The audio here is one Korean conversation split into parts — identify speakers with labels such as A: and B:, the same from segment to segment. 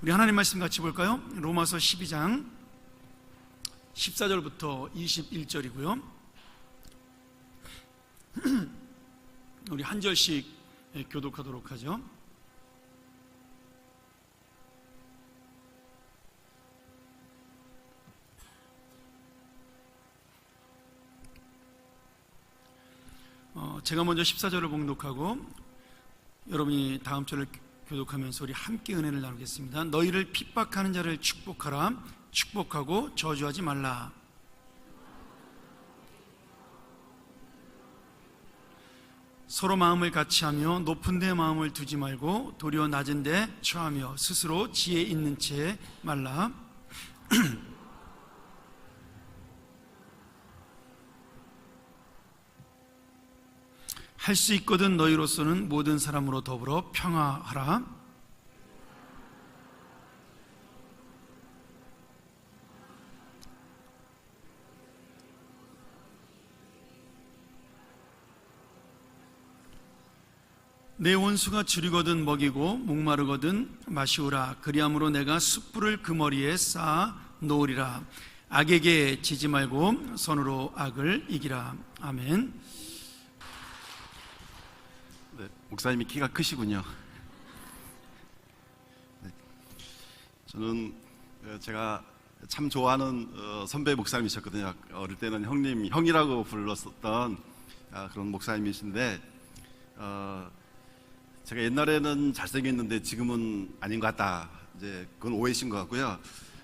A: 우리 하나님 말씀 같이 볼까요? 로마서 12장 14절부터 21절이고요. 우리 한 절씩 교독하도록 하죠. 제가 먼저 14절을 봉독하고 여러분이 다음 절을 교독하면서 우리 함께 은혜를 나누겠습니다. 너희를 핍박하는 자를 축복하라. 축복하고 저주하지 말라. 서로 마음을 같이하며 높은 데 마음을 두지 말고 도리어 낮은 데 처하며 스스로 지혜 있는 채 말라. 할 수 있거든 너희로서는 모든 사람으로 더불어 평화하라. 내 원수가 줄이거든 먹이고 목마르거든 마시우라. 그리함으로 내가 숯불을 그 머리에 쌓아 놓으리라. 악에게 지지 말고 선으로 악을 이기라. 아멘.
B: 네, 목사님이 키가 크시군요. 네, 저는 제가 참 좋아하는 선배 목사님이셨거든요. 어릴 때는 형이라고 불렀었던 그런 목사님이신데 제가 옛날에는 잘생겼는데 지금은 아닌 것 같다. 이제 그건 오해신 것 같고요.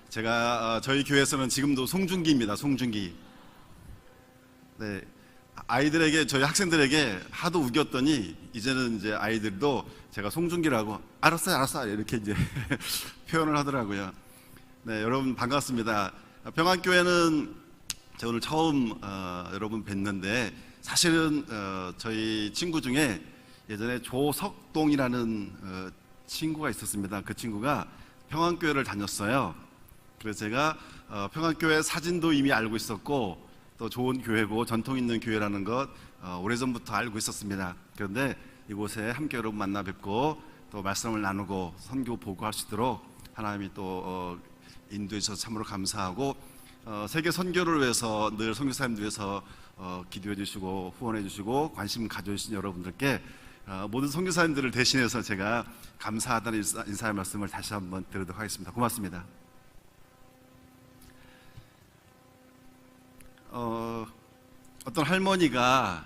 B: 제가 저희 교회에서는 지금도 송중기입니다. 송중기. 네. 아이들에게, 저희 학생들에게 하도 우겼더니 이제는 이제 아이들도 제가 송중기라고 알았어요 이렇게 이제 표현을 하더라고요. 네, 여러분 반갑습니다. 평안교회는 제가 오늘 처음 여러분 뵀는데 사실은 저희 친구 중에 예전에 조석동이라는 친구가 있었습니다. 그 친구가 평안교회를 다녔어요. 그래서 제가 평안교회 사진도 이미 알고 있었고 또 좋은 교회고 전통 있는 교회라는 것 오래전부터 알고 있었습니다. 그런데 이곳에 함께 여러분 만나 뵙고 또 말씀을 나누고 선교 보고할 수 있도록 하나님이 또 인도해 주셔서 참으로 감사하고 세계 선교를 위해서 늘 선교사님들 위해서 기도해 주시고 후원해 주시고 관심 가져주신 여러분들께 모든 선교사님들을 대신해서 제가 감사하다는 인사의 말씀을 다시 한번 드리도록 하겠습니다. 고맙습니다. 어떤 할머니가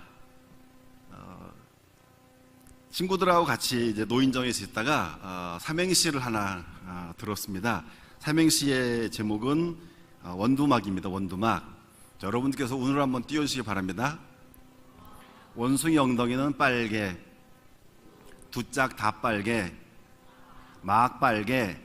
B: 친구들하고 같이 이제 노인정에서 있다가 삼행시를 하나 들었습니다. 삼행시의 제목은 원두막입니다. 원두막. 자, 여러분들께서 오늘 한번 띄워주시기 바랍니다. 원숭이 엉덩이는 빨개, 두 짝 다 빨개, 막 빨개.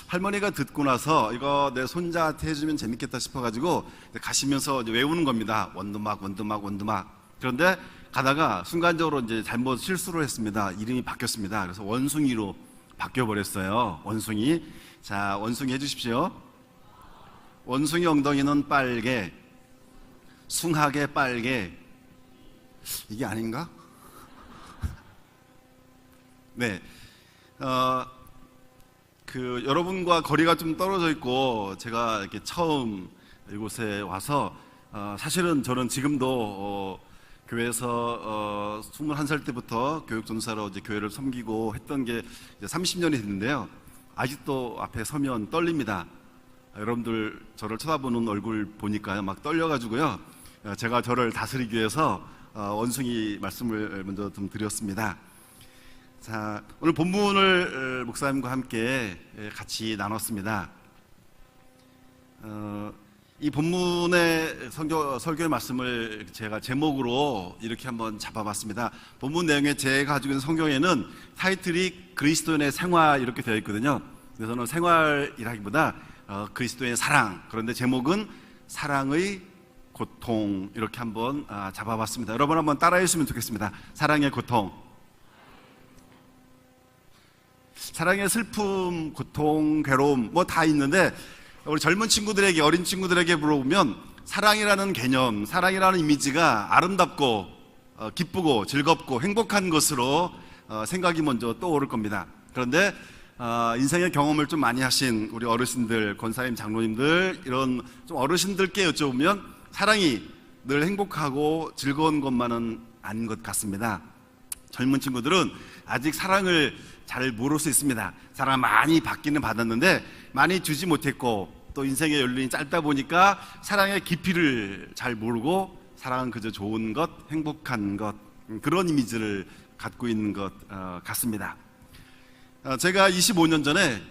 B: 할머니가 듣고 나서 이거 내 손자한테 해주면 재밌겠다 싶어가지고 가시면서 이제 외우는 겁니다. 원두막, 원두막, 원두막. 그런데 가다가 순간적으로 이제 잘못 실수를 했습니다. 이름이 바뀌었습니다. 그래서 원숭이로 바뀌어버렸어요. 원숭이. 자, 원숭이 해주십시오. 원숭이 엉덩이는 빨개, 숭하게 빨개. 이게 아닌가? 네. 여러분과 거리가 좀 떨어져 있고 제가 이렇게 처음 이곳에 와서 사실은 저는 지금도 교회에서 21살 때부터 교육전사로 이제 교회를 섬기고 했던 게 이제 30년이 됐는데요. 아직도 앞에 서면 떨립니다. 여러분들 저를 쳐다보는 얼굴 보니까요 막 떨려가지고요. 제가 저를 다스리기 위해서 원숭이 말씀을 먼저 좀 드렸습니다. 자, 오늘 본문을 목사님과 함께 같이 나눴습니다. 이 본문의 설교의 말씀을 제가 제목으로 이렇게 한번 잡아봤습니다. 본문 내용에 제가 가지고 있는 성경에는 타이틀이 그리스도인의 생활 이렇게 되어 있거든요. 그래서 저는 생활이라기보다 그리스도의 사랑, 그런데 제목은 사랑의 고통 이렇게 한번 잡아봤습니다. 여러분 한번 따라해 주시면 좋겠습니다. 사랑의 고통. 사랑의 슬픔, 고통, 괴로움 뭐 다 있는데 우리 젊은 친구들에게, 어린 친구들에게 물어보면 사랑이라는 개념, 사랑이라는 이미지가 아름답고 기쁘고 즐겁고 행복한 것으로 생각이 먼저 떠오를 겁니다. 그런데 인생의 경험을 좀 많이 하신 우리 어르신들, 권사님, 장로님들, 이런 좀 어르신들께 여쭤보면 사랑이 늘 행복하고 즐거운 것만은 아닌 것 같습니다. 젊은 친구들은 아직 사랑을 잘 모를 수 있습니다. 사랑을 많이 받기는 받았는데 많이 주지 못했고, 또 인생의 연륜이 짧다 보니까 사랑의 깊이를 잘 모르고 사랑은 그저 좋은 것, 행복한 것, 그런 이미지를 갖고 있는 것 같습니다. 제가 25년 전에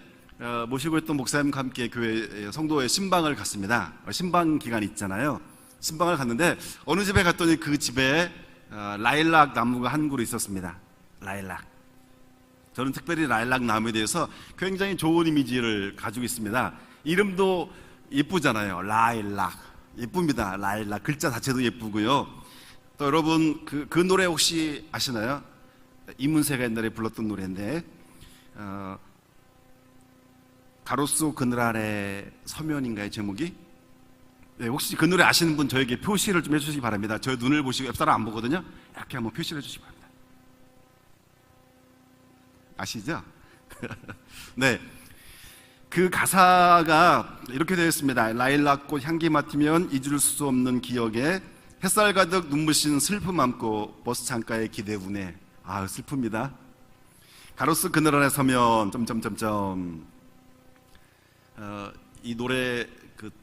B: 모시고 있던 목사님과 함께 교회 성도의 신방을 갔습니다. 신방 기간이 있잖아요. 신방을 갔는데 어느 집에 갔더니 그 집에 라일락 나무가 한 그루 있었습니다. 라일락. 저는 특별히 라일락 나무에 대해서 굉장히 좋은 이미지를 가지고 있습니다. 이름도 예쁘잖아요. 라일락. 예쁩니다. 라일락. 글자 자체도 예쁘고요. 또 여러분 그 노래 혹시 아시나요? 이문세가 옛날에 불렀던 노래인데 가로수 그늘 아래 서면인가요, 제목이? 네, 혹시 그 노래 아시는 분 저에게 표시를 좀 해주시기 바랍니다. 저 눈을 보시고 옆 사람 안 보거든요. 이렇게 한번 표시를 해주시기 바랍니다. 아시죠? 네, 그 가사가 이렇게 되어 있습니다. 라일락꽃 향기 맡으면 잊을 수 없는 기억에 햇살 가득 눈부신 슬픔 안고 버스 창가에 기대우네. 아, 슬픕니다. 가로수 그늘 아래 서면 이 노래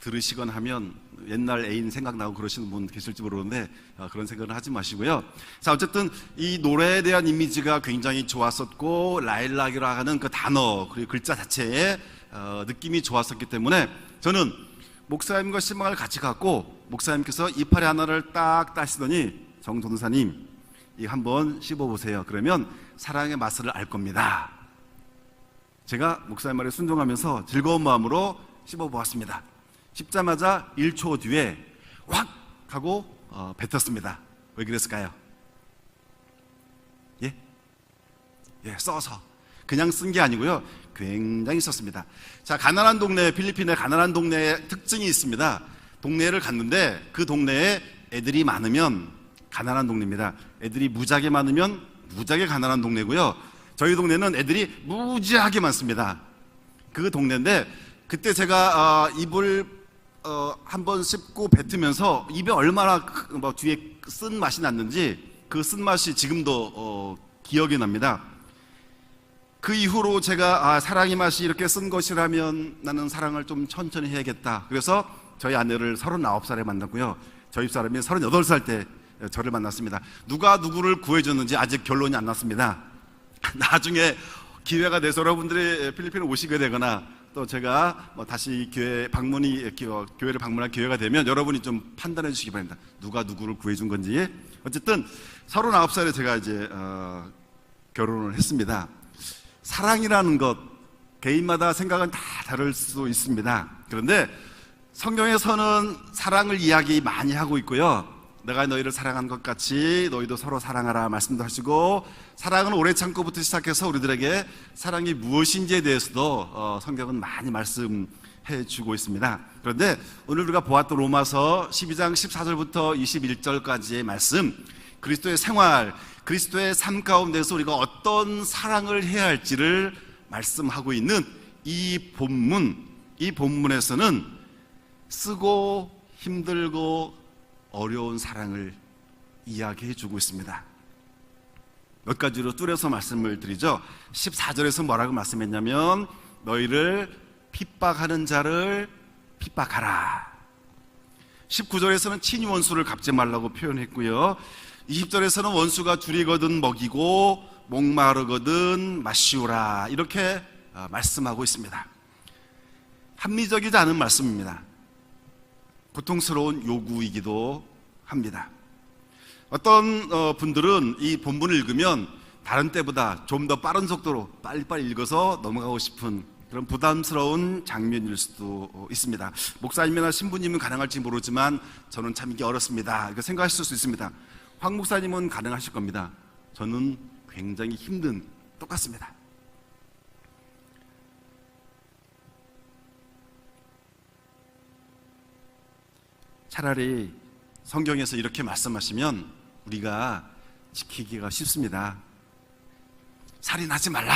B: 들으시거나 하면 옛날 애인 생각나고 그러시는 분 계실지 모르는데 그런 생각은 하지 마시고요. 자, 어쨌든 이 노래에 대한 이미지가 굉장히 좋았었고 라일락이라 하는 그 단어 그리고 글자 자체에 느낌이 좋았었기 때문에 저는 목사님과 신방을 같이 갔고, 목사님께서 이파리 하나를 딱 따시더니 정 전도사님 이 한번 씹어보세요. 그러면 사랑의 맛을 알 겁니다. 제가 목사님 말에 순종하면서 즐거운 마음으로 씹어보았습니다. 씹자마자 1초 뒤에 확 하고 뱉었습니다. 왜 그랬을까요? 예? 써서. 그냥 쓴 게 아니고요, 굉장히 썼습니다. 자, 가난한 동네, 필리핀의 가난한 동네에 특징이 있습니다. 동네를 갔는데 그 동네에 애들이 많으면 가난한 동네입니다. 애들이 무지하게 많으면 무지하게 가난한 동네고요. 저희 동네는 애들이 무지하게 많습니다. 그 동네인데 그때 제가 입을 한번 씹고 뱉으면서 입에 얼마나 뒤에 쓴 맛이 났는지 그 쓴 맛이 지금도 기억이 납니다. 그 이후로 제가 사랑의 맛이 이렇게 쓴 것이라면 나는 사랑을 좀 천천히 해야겠다. 그래서 저희 아내를 39살에 만났고요. 저희 집사람이 38살 때 저를 만났습니다. 누가 누구를 구해줬는지 아직 결론이 안 났습니다. 나중에 기회가 돼서 여러분들이 필리핀에 오시게 되거나 또 제가 다시 교회를 방문할 기회가 되면 여러분이 좀 판단해 주시기 바랍니다. 누가 누구를 구해준 건지. 어쨌든 39살에 제가 이제 결혼을 했습니다. 사랑이라는 것 개인마다 생각은 다 다를 수 있습니다. 그런데 성경에서는 사랑을 이야기 많이 하고 있고요. 내가 너희를 사랑한 것 같이 너희도 서로 사랑하라 말씀도 하시고, 사랑은 오래 참고부터 시작해서 우리들에게 사랑이 무엇인지에 대해서도 성경은 많이 말씀해 주고 있습니다. 그런데 오늘 우리가 보았던 로마서 12장 14절부터 21절까지의 말씀, 그리스도의 생활, 그리스도의 삶 가운데서 우리가 어떤 사랑을 해야 할지를 말씀하고 있는 이 본문에서는 쓰고 힘들고 어려운 사랑을 이야기해 주고 있습니다. 몇 가지로 뚜려서 말씀을 드리죠. 14절에서 뭐라고 말씀했냐면 너희를 핍박하는 자를 핍박하라. 19절에서는 친히 원수를 갚지 말라고 표현했고요. 20절에서는 원수가 줄이거든 먹이고 목마르거든 마시우라, 이렇게 말씀하고 있습니다. 합리적이지 않은 말씀입니다. 고통스러운 요구이기도 합니다. 어떤 분들은 이 본문을 읽으면 다른 때보다 좀 더 빠른 속도로 빨리빨리 읽어서 넘어가고 싶은 그런 부담스러운 장면일 수도 있습니다. 목사님이나 신부님은 가능할지 모르지만 저는 참 이게 어렵습니다, 이렇게 생각하실 수 있습니다. 황 목사님은 가능하실 겁니다. 저는 굉장히 힘든, 똑같습니다. 차라리 성경에서 이렇게 말씀하시면 우리가 지키기가 쉽습니다. 살인하지 말라.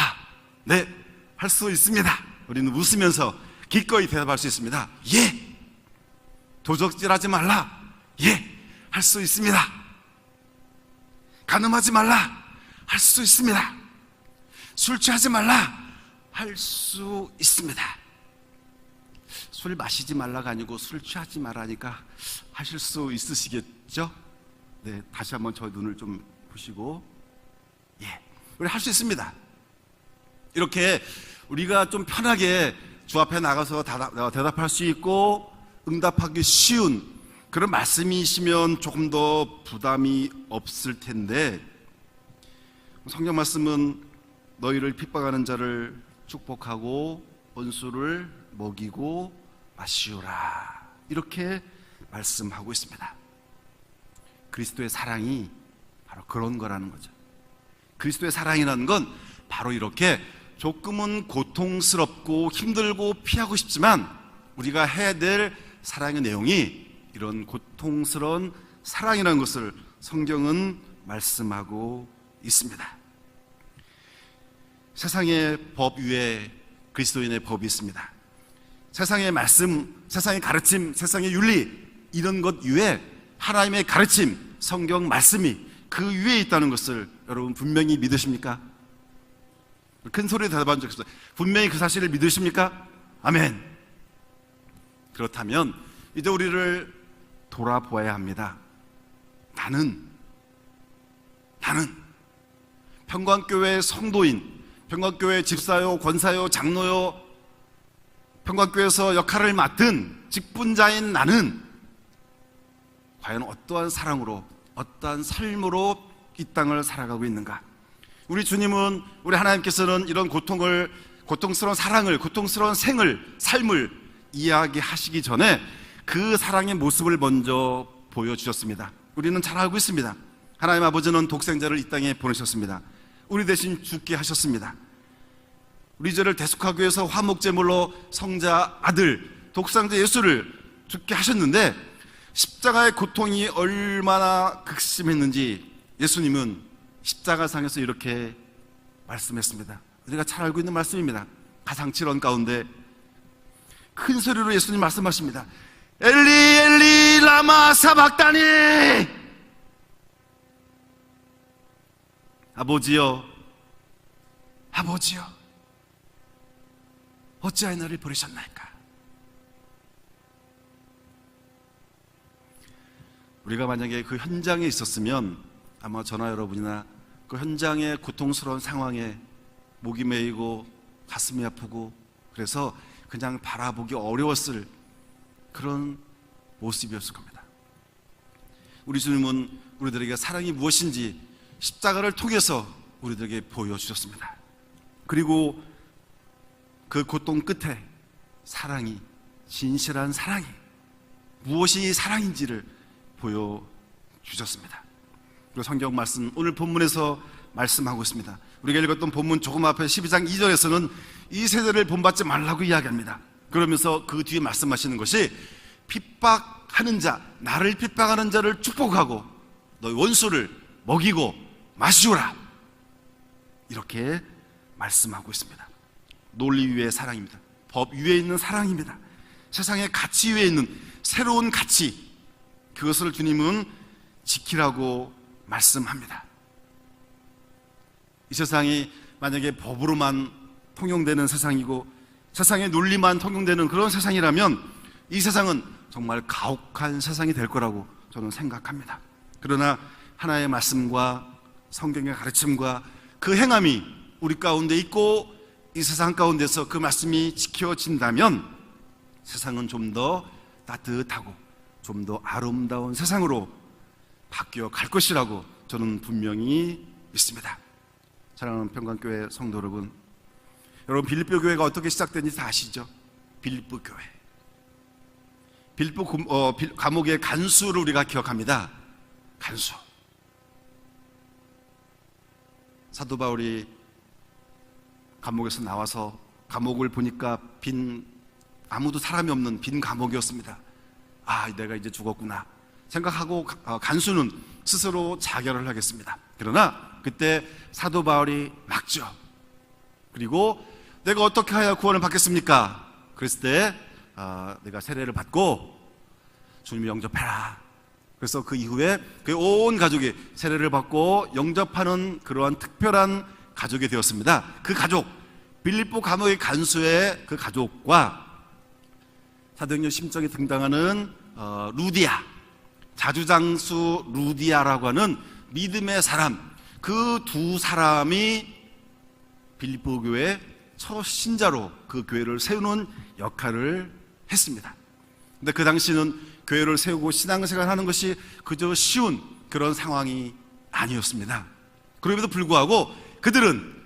B: 네, 할 수 있습니다. 우리는 웃으면서 기꺼이 대답할 수 있습니다. 예. 도적질하지 말라. 예. 할 수 있습니다. 간음하지 말라. 할 수 있습니다. 술 취하지 말라. 할 수 있습니다. 술 마시지 말라가 아니고 술 취하지 말라니까 하실 수 있으시겠죠? 네, 다시 한번 저 눈을 좀 보시고, 예, 우리 할 수 있습니다. 이렇게 우리가 좀 편하게 주 앞에 나가서 대답할 수 있고 응답하기 쉬운 그런 말씀이시면 조금 더 부담이 없을 텐데, 성경 말씀은 너희를 핍박하는 자를 축복하고 원수를 먹이고 마시오라, 이렇게 말씀하고 있습니다. 그리스도의 사랑이 바로 그런 거라는 거죠. 그리스도의 사랑이라는 건 바로 이렇게 조금은 고통스럽고 힘들고 피하고 싶지만 우리가 해야 될 사랑의 내용이 이런 고통스러운 사랑이라는 것을 성경은 말씀하고 있습니다. 세상의 법 위에 그리스도인의 법이 있습니다. 세상의 말씀, 세상의 가르침, 세상의 윤리, 이런 것 위에 하나님의 가르침, 성경 말씀이 그 위에 있다는 것을 여러분 분명히 믿으십니까? 큰 소리로 대답한 적 없어요. 분명히 그 사실을 믿으십니까? 아멘. 그렇다면 이제 우리를 돌아보아야 합니다. 나는 평강교회 성도인, 평강교회 집사요, 권사요, 장로요, 평강교회에서 역할을 맡은 직분자인 나는 과연 어떠한 사랑으로, 어떠한 삶으로 이 땅을 살아가고 있는가? 우리 주님은, 우리 하나님께서는 이런 고통스러운 사랑을, 고통스러운 삶을 이야기하시기 전에 그 사랑의 모습을 먼저 보여주셨습니다. 우리는 잘 알고 있습니다. 하나님 아버지는 독생자를 이 땅에 보내셨습니다. 우리 대신 죽게 하셨습니다. 우리 죄를 대속하기 위해서 화목제물로 성자 아들 독생자 예수를 죽게 하셨는데, 십자가의 고통이 얼마나 극심했는지 예수님은 십자가상에서 이렇게 말씀했습니다. 우리가 잘 알고 있는 말씀입니다. 가상칠언 가운데 큰 소리로 예수님 말씀하십니다. 엘리 엘리 라마 사박다니, 아버지여 아버지여 어찌하여 나를 버리셨나이까? 우리가 만약에 그 현장에 있었으면 아마 저나 여러분이나 그 현장의 고통스러운 상황에 목이 메이고 가슴이 아프고 그래서 그냥 바라보기 어려웠을 그런 모습이었을 겁니다. 우리 주님은 우리들에게 사랑이 무엇인지 십자가를 통해서 우리들에게 보여주셨습니다. 그리고 그 고통 끝에 사랑이, 진실한 사랑이 무엇이 사랑인지를 보여주셨습니다. 그리고 성경 말씀, 오늘 본문에서 말씀하고 있습니다. 우리가 읽었던 본문 조금 앞에 12장 2절에서는 이 세대를 본받지 말라고 이야기합니다. 그러면서 그 뒤에 말씀하시는 것이 핍박하는 자, 나를 핍박하는 자를 축복하고 너희 원수를 먹이고 마시오라, 이렇게 말씀하고 있습니다. 논리 위의 사랑입니다. 법 위에 있는 사랑입니다. 세상의 가치 위에 있는 새로운 가치, 그것을 주님은 지키라고 말씀합니다. 이 세상이 만약에 법으로만 통용되는 세상이고 세상의 논리만 통용되는 그런 세상이라면 이 세상은 정말 가혹한 세상이 될 거라고 저는 생각합니다. 그러나 하나의 말씀과 성경의 가르침과 그 행함이 우리 가운데 있고 이 세상 가운데서 그 말씀이 지켜진다면 세상은 좀 더 따뜻하고 좀 더 아름다운 세상으로 바뀌어 갈 것이라고 저는 분명히 믿습니다. 사랑하는 평강교회 성도 여러분, 빌립보 교회가 어떻게 시작된지 다 아시죠? 빌립보 교회, 빌립보 감옥의 간수를 우리가 기억합니다. 간수. 사도 바울이 감옥에서 나와서 감옥을 보니까 아무도 사람이 없는 빈 감옥이었습니다. 아, 내가 이제 죽었구나 생각하고 간수는 스스로 자결을 하겠습니다. 그러나 그때 사도 바울이 막죠. 그리고 내가 어떻게 하여 구원을 받겠습니까? 그랬을 때 내가 세례를 받고 주님을 영접해라. 그래서 그 이후에 그 온 가족이 세례를 받고 영접하는 그러한 특별한 가족이 되었습니다. 그 가족, 빌립보 감옥의 간수의 그 가족과 사도행전 심정에 등장하는 루디아, 자주장수 루디아라고 하는 믿음의 사람, 그 두 사람이 빌립보 교회 첫 신자로 그 교회를 세우는 역할을 했습니다. 근데 그 당시는 교회를 세우고 신앙생활 하는 것이 그저 쉬운 그런 상황이 아니었습니다. 그럼에도 불구하고 그들은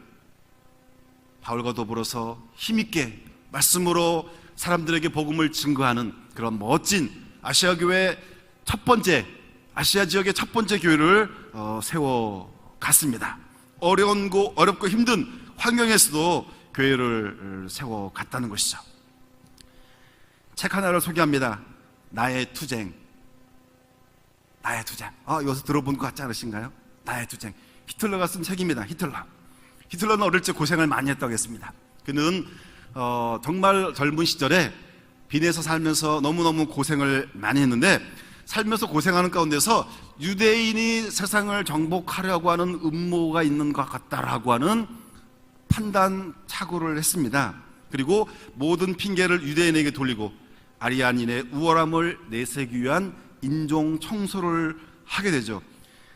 B: 바울과 더불어서 힘있게 말씀으로 사람들에게 복음을 증거하는 그런 멋진 아시아 교회 첫 번째, 아시아 지역의 첫 번째 교회를 세워갔습니다. 어렵고 힘든 환경에서도 교회를 세워갔다는 것이죠. 책 하나를 소개합니다. 나의 투쟁. 나의 투쟁. 여기서 들어본 것 같지 않으신가요? 나의 투쟁. 히틀러가 쓴 책입니다. 히틀러는 어릴 때 고생을 많이 했다고 했습니다. 그는 정말 젊은 시절에 빈에서 살면서 너무너무 고생을 많이 했는데, 살면서 고생하는 가운데서 유대인이 세상을 정복하려고 하는 음모가 있는 것 같다라고 하는 판단 착오를 했습니다. 그리고 모든 핑계를 유대인에게 돌리고 아리아인의 우월함을 내세우기 위한 인종 청소를 하게 되죠.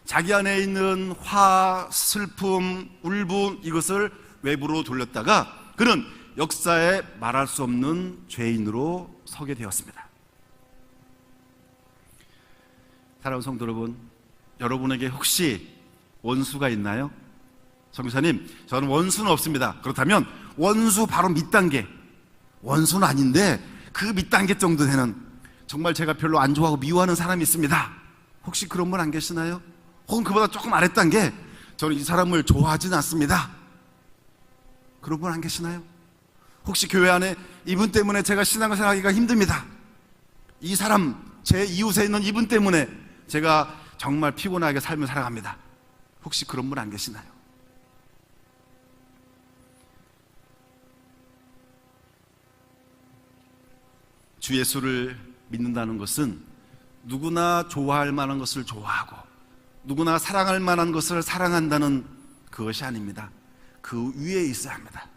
B: 자기 안에 있는 화, 슬픔, 울분, 이것을 외부로 돌렸다가 그는 역사에 말할 수 없는 죄인으로 서게 되었습니다. 사랑하는 성도 여러분, 여러분에게 혹시 원수가 있나요? 정교사님, 저는 원수는 없습니다. 그렇다면 원수 바로 밑단계, 원수는 아닌데 그 밑단계 정도 되는, 정말 제가 별로 안 좋아하고 미워하는 사람이 있습니다. 혹시 그런 분 안 계시나요? 혹은 그보다 조금 아랫단계, 저는 이 사람을 좋아하지는 않습니다. 그런 분 안 계시나요? 혹시 교회 안에 이분 때문에 제가 신앙생활 하기가 힘듭니다. 이 사람, 제 이웃에 있는 이분 때문에 제가 정말 피곤하게 삶을 살아갑니다. 혹시 그런 분 안 계시나요? 주 예수를 믿는다는 것은 누구나 좋아할 만한 것을 좋아하고 누구나 사랑할 만한 것을 사랑한다는 그것이 아닙니다. 그 위에 있어야 합니다.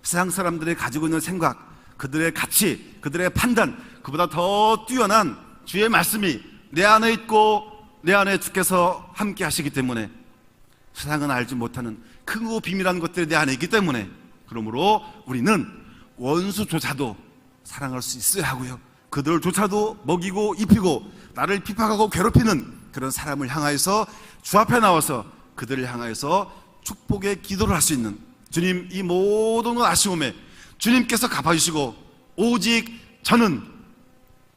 B: 세상 사람들이 가지고 있는 생각, 그들의 가치, 그들의 판단, 그보다 더 뛰어난 주의 말씀이 내 안에 있고 내 안에 주께서 함께 하시기 때문에 세상은 알지 못하는 크고 비밀한 것들이 내 안에 있기 때문에, 그러므로 우리는 원수조차도 사랑할 수 있어야 하고요, 그들조차도 먹이고 입히고 나를 핍박하고 괴롭히는 그런 사람을 향하여서 주 앞에 나와서 그들을 향하여서 축복의 기도를 할 수 있는, 주님 이 모든 아쉬움에 주님께서 갚아주시고 오직 저는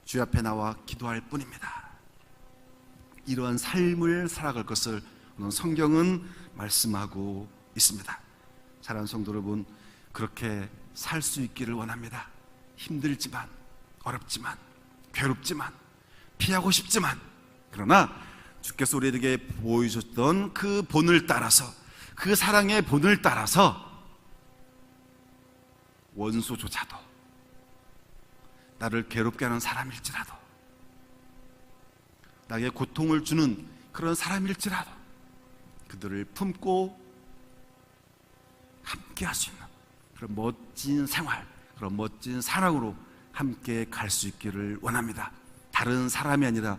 B: 주 앞에 나와 기도할 뿐입니다. 이러한 삶을 살아갈 것을 오늘 성경은 말씀하고 있습니다. 사랑하는 성도 여러분, 그렇게 살 수 있기를 원합니다. 힘들지만, 어렵지만, 괴롭지만, 피하고 싶지만, 그러나 주께서 우리에게 보여줬던 그 본을 따라서, 그 사랑의 본을 따라서 원수조차도, 나를 괴롭게 하는 사람일지라도, 나에게 고통을 주는 그런 사람일지라도 그들을 품고 함께 할 수 있는 그런 멋진 생활, 그런 멋진 사랑으로 함께 갈 수 있기를 원합니다. 다른 사람이 아니라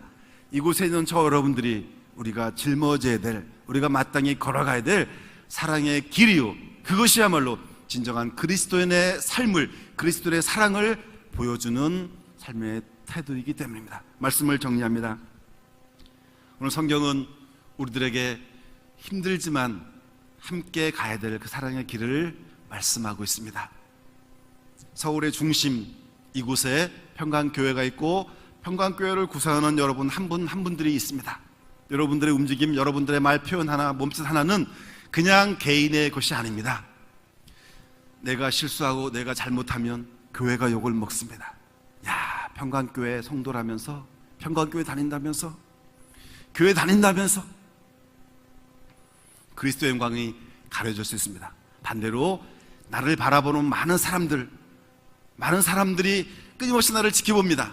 B: 이곳에 있는 저 여러분들이 우리가 짊어져야 될, 우리가 마땅히 걸어가야 될 사랑의 길이요, 그것이야말로 진정한 그리스도인의 삶을, 그리스도의 사랑을 보여주는 삶의 태도이기 때문입니다. 말씀을 정리합니다. 오늘 성경은 우리들에게 힘들지만 함께 가야 될 그 사랑의 길을 말씀하고 있습니다. 서울의 중심 이곳에 평강교회가 있고 평강교회를 구성하는 여러분 한 분 한 분들이 있습니다. 여러분들의 움직임, 여러분들의 말 표현 하나, 몸짓 하나는 그냥 개인의 것이 아닙니다. 내가 실수하고 내가 잘못하면 교회가 욕을 먹습니다. 야, 평강교회 성도라면서, 평강교회 다닌다면서, 교회 다닌다면서 그리스도의 영광이 가려질 수 있습니다. 반대로 나를 바라보는 많은 사람들이 끊임없이 나를 지켜봅니다.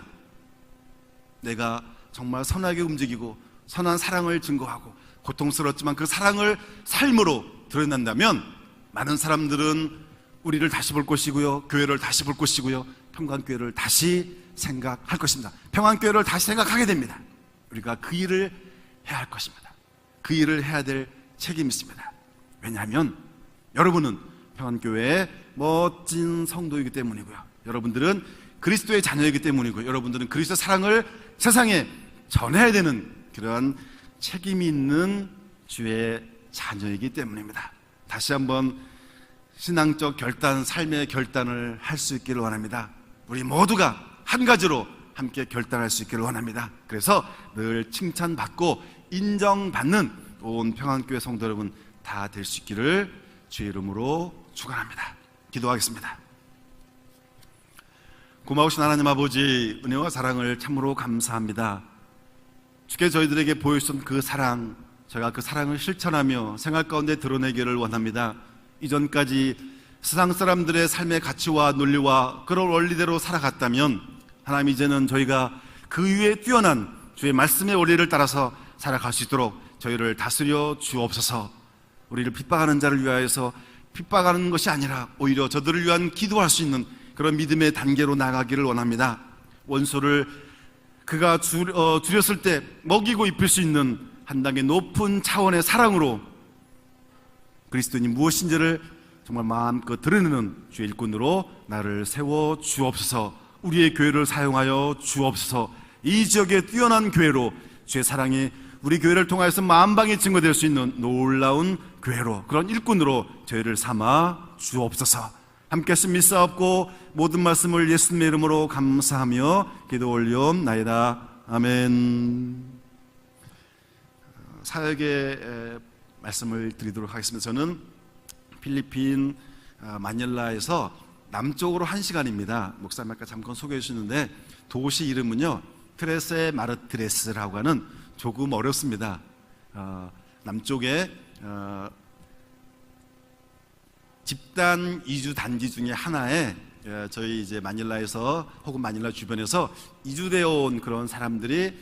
B: 내가 정말 선하게 움직이고 선한 사랑을 증거하고 고통스럽지만 그 사랑을 삶으로 드러낸다면 많은 사람들은 우리를 다시 볼 것이고요, 교회를 다시 볼 것이고요, 평강교회를 다시 생각할 것입니다. 평강교회를 다시 생각하게 됩니다. 우리가 그 일을 해야 할 것입니다. 그 일을 해야 될 책임이 있습니다. 왜냐하면 여러분은 평안교회의 멋진 성도이기 때문이고요, 여러분들은 그리스도의 자녀이기 때문이고요, 여러분들은 그리스도의 사랑을 세상에 전해야 되는 그러한 책임이 있는 주의 자녀이기 때문입니다. 다시 한번 신앙적 결단, 삶의 결단을 할 수 있기를 원합니다. 우리 모두가 한 가지로 함께 결단할 수 있기를 원합니다. 그래서 늘 칭찬받고 인정받는 온 평안교회 성도 여러분 다 될 수 있기를 주의 이름으로 축원합니다. 기도하겠습니다. 고마우신 하나님 아버지, 은혜와 사랑을 참으로 감사합니다. 주께 저희들에게 보여주신 그 사랑, 저희가 그 사랑을 실천하며 생활 가운데 드러내기를 원합니다. 이전까지 세상 사람들의 삶의 가치와 논리와 그런 원리대로 살아갔다면 하나님, 이제는 저희가 그 위에 뛰어난 주의 말씀의 원리를 따라서 살아갈 수 있도록 저희를 다스려 주옵소서. 우리를 핍박하는 자를 위하여서 핍박하는 것이 아니라 오히려 저들을 위한 기도할 수 있는 그런 믿음의 단계로 나가기를 원합니다. 원수를 그가 줄였을 때 먹이고 입힐 수 있는 한 단계 높은 차원의 사랑으로 그리스도인이 무엇인지를 정말 마음껏 드러내는 주의 일꾼으로 나를 세워 주옵소서. 우리의 교회를 사용하여 주옵소서. 이 지역의 뛰어난 교회로 주의 사랑이 우리 교회를 통하여서 만방에 증거될 수 있는 놀라운 교회로, 그런 일꾼으로 저희를 삼아 주옵소서. 함께 믿사옵고 모든 말씀을 예수님의 이름으로 감사하며 기도 올리옵나이다. 아멘. 사역의 말씀을 드리도록 하겠습니다. 저는 필리핀 마닐라에서 남쪽으로 1시간입니다. 목사님 아까 잠깐 소개해 주시는데 도시 이름은요 트레세 마르트레스라고 하는, 조금 어렵습니다. 남쪽에 집단 이주 단지 중에 하나에 저희 이제 마닐라에서 혹은 마닐라 주변에서 이주되어 온 그런 사람들이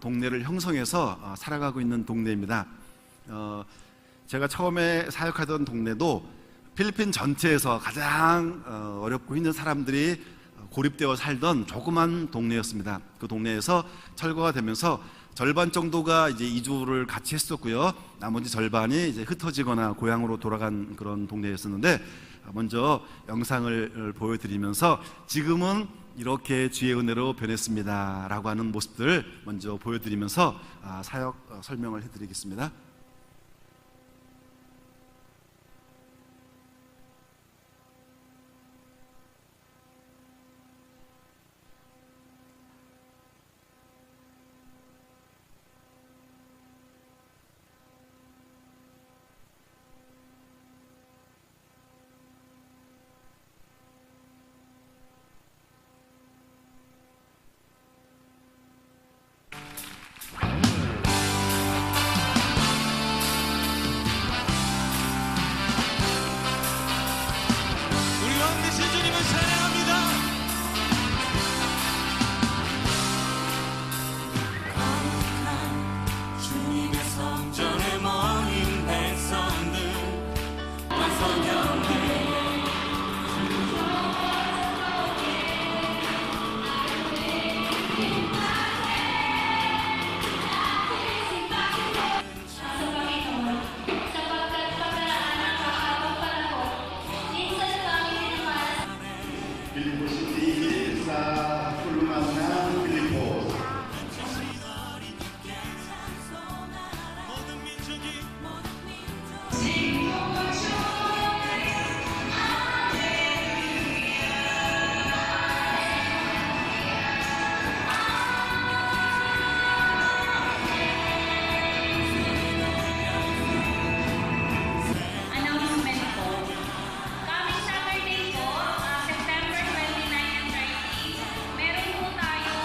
B: 동네를 형성해서 살아가고 있는 동네입니다. 제가 처음에 사역하던 동네도 필리핀 전체에서 가장 어렵고 힘든 사람들이 고립되어 살던 조그만 동네였습니다. 그 동네에서 철거가 되면서 절반 정도가 이제 이주를 같이 했었고요, 나머지 절반이 이제 흩어지거나 고향으로 돌아간 그런 동네였었는데, 먼저 영상을 보여드리면서 지금은 이렇게 주의 은혜로 변했습니다 라고 하는 모습들 먼저 보여드리면서 사역 설명을 해드리겠습니다.
C: Coming Saturday po, September 29 and 30, meron po tayo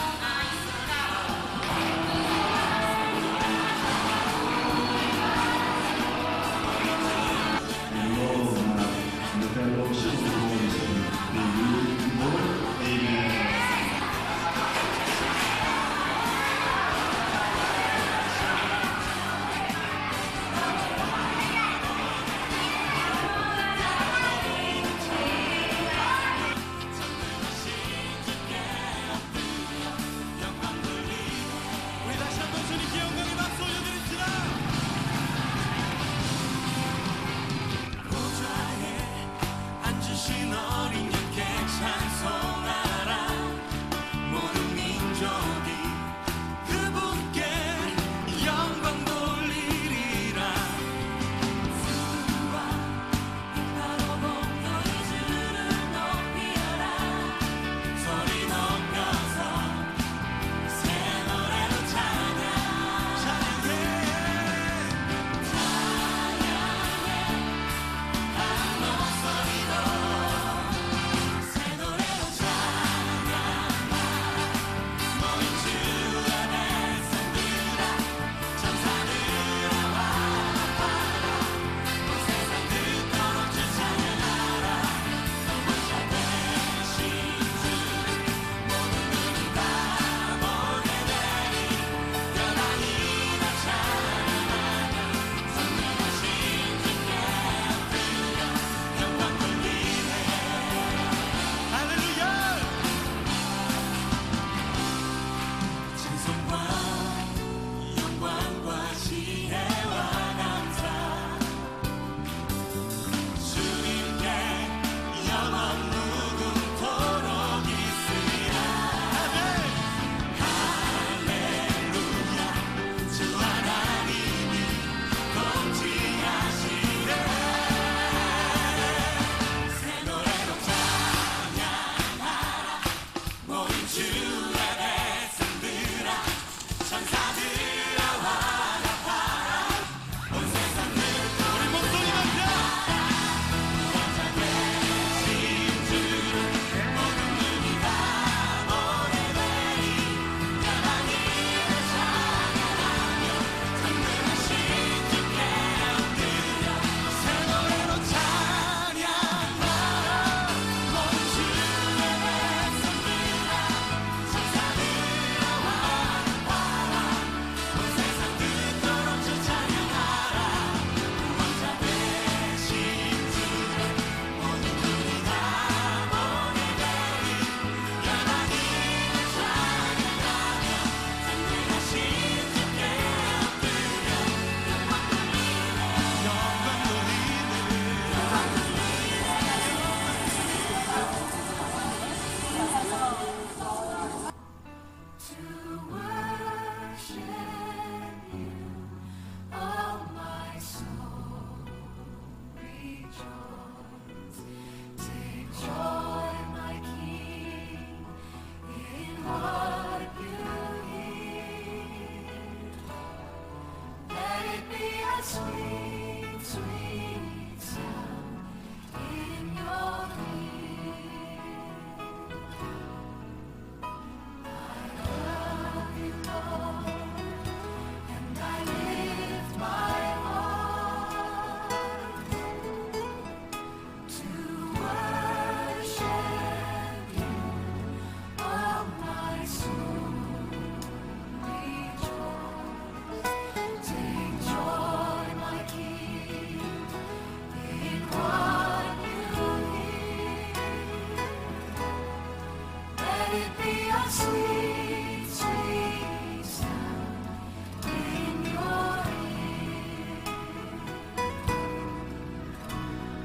C: it be a sweet, sweet sound in your ear.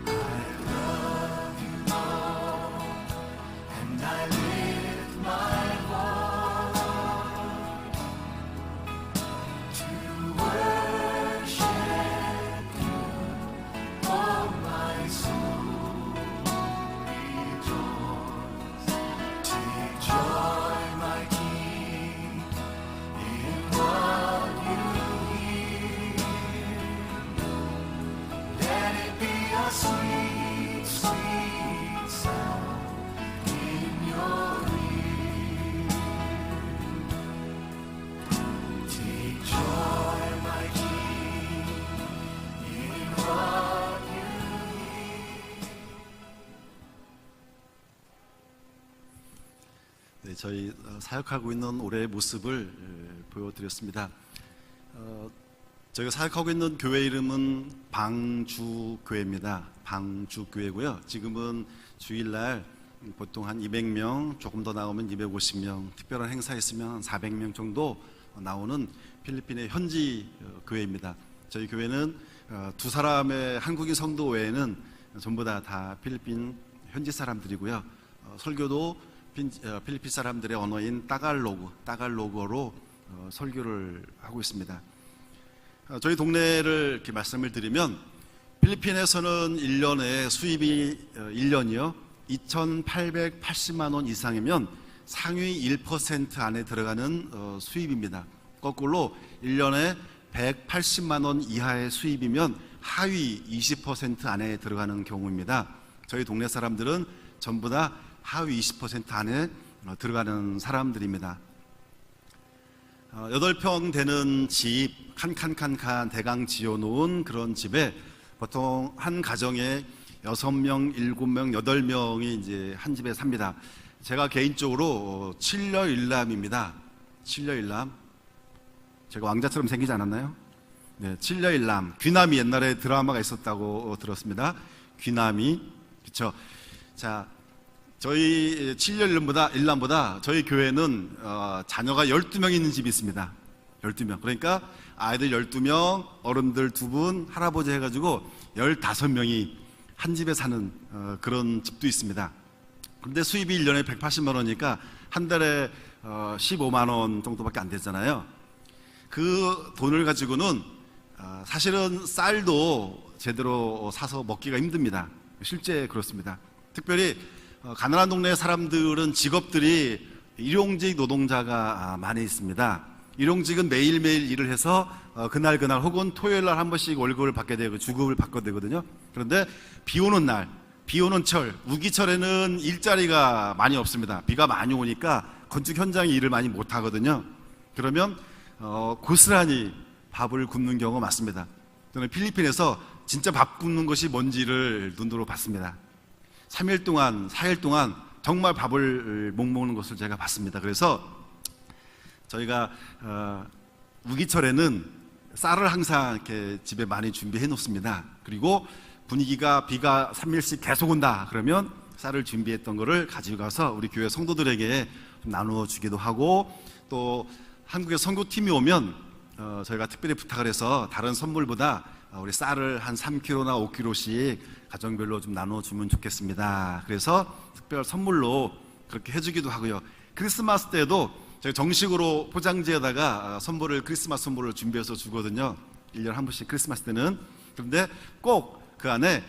C: I love you, Lord, and I lift my voice to worship you, oh my soul, rejoice. Take joy, my King, in what you hear. Let it be a sweet, sweet sound in your ear. Take joy, my King, in what you hear.
B: 네, 저희 사역하고 있는 올해의 모습을 보여드렸습니다. 저희가 사역하고 있는 교회 이름은 방주교회입니다. 방주교회고요. 지금은 주일날 보통 한 200명, 조금 더 나오면 250명, 특별한 행사 있으면 한 400명 정도 나오는 필리핀의 현지 교회입니다. 저희 교회는 두 사람의 한국인 성도 외에는 전부 다 필리핀 현지 사람들이고요. 설교도 필리핀 사람들의 언어인 따갈로그어로 설교를 하고 있습니다. 저희 동네를 이렇게 말씀을 드리면 필리핀에서는 1년에 수입이 1년이요 2,880만 원 이상이면 상위 1% 안에 들어가는 수입입니다. 거꾸로 1년에 180만 원 이하의 수입이면 하위 20% 안에 들어가는 경우입니다. 저희 동네 사람들은 전부 다 하위 20% 안에 들어가는 사람들입니다. 8평 되는 집, 칸칸칸칸 대강 지어놓은 그런 집에 보통 한 가정에 6명, 7명, 8명이 이제 한 집에 삽니다. 제가 개인적으로 7녀일남입니다. 7녀일남. 제가 왕자처럼 생기지 않았나요? 네, 7녀일남. 귀남이 옛날에 드라마가 있었다고 들었습니다. 귀남이. 그렇죠. 자, 저희 7녀일남보다 저희 교회는 자녀가 12명 있는 집이 있습니다. 12명. 그러니까 아이들 12명, 어른들 2분, 할아버지 해가지고 15명이 한 집에 사는 그런 집도 있습니다. 그런데 수입이 1년에 180만 원이니까 한 달에 15만 원 정도밖에 안 되잖아요. 그 돈을 가지고는 사실은 쌀도 제대로 사서 먹기가 힘듭니다. 실제 그렇습니다. 특별히 가난한 동네 사람들은 직업들이 일용직 노동자가 많이 있습니다. 일용직은 매일매일 일을 해서 그날 혹은 토요일날 한 번씩 월급을 받게 되고 주급을 받게 되거든요. 그런데 비 오는 날, 비 오는 철, 우기철에는 일자리가 많이 없습니다. 비가 많이 오니까 건축 현장에 일을 많이 못 하거든요. 그러면 고스란히 밥을 굶는 경우가 많습니다. 저는 필리핀에서 진짜 밥 굶는 것이 뭔지를 눈으로 봤습니다. 3일 동안, 4일 동안 정말 밥을 못 먹는 것을 제가 봤습니다. 그래서 저희가 우기철에는 쌀을 항상 이렇게 집에 많이 준비해 놓습니다. 그리고 분위기가 비가 3일씩 계속 온다 그러면 쌀을 준비했던 거를 가지고 가서 우리 교회 성도들에게 좀 나누어 주기도 하고, 또 한국에 선교팀이 오면 저희가 특별히 부탁을 해서 다른 선물보다 우리 쌀을 한 3kg나 5kg씩 가정별로 좀 나눠주면 좋겠습니다. 그래서 특별 선물로 그렇게 해주기도 하고요. 크리스마스 때도 제가 정식으로 포장지에다가 크리스마스 선물을 준비해서 주거든요. 1년에 한 번씩 크리스마스 때는. 그런데 꼭 그 안에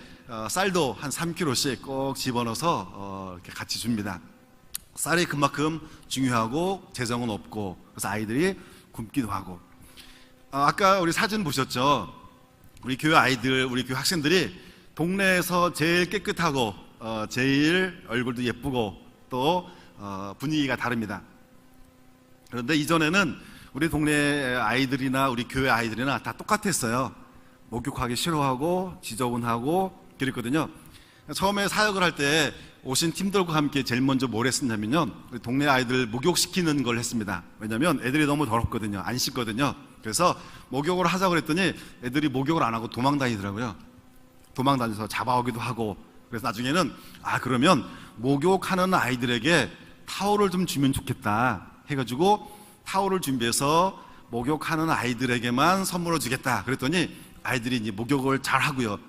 B: 쌀도 한 3kg씩 꼭 집어넣어서 이렇게 같이 줍니다. 쌀이 그만큼 중요하고 재정은 없고, 그래서 아이들이 굶기도 하고. 아까 우리 사진 보셨죠? 우리 교회 아이들, 우리 교회 학생들이 동네에서 제일 깨끗하고 제일 얼굴도 예쁘고 또 분위기가 다릅니다. 그런데 이전에는 우리 동네 아이들이나 우리 교회 아이들이나 다 똑같았어요. 목욕하기 싫어하고 지저분하고 그랬거든요. 처음에 사역을 할 때 오신 팀들과 함께 제일 먼저 뭘 했었냐면요, 우리 동네 아이들 목욕시키는 걸 했습니다. 왜냐면 애들이 너무 더럽거든요. 안 씻거든요. 그래서 목욕을 하자고 그랬더니 애들이 목욕을 안 하고 도망다니더라고요. 도망다녀서 잡아오기도 하고. 그래서 나중에는 그러면 목욕하는 아이들에게 타올을 좀 주면 좋겠다 해가지고 타올을 준비해서 목욕하는 아이들에게만 선물로 주겠다 그랬더니 아이들이 이제 목욕을 잘 하고요.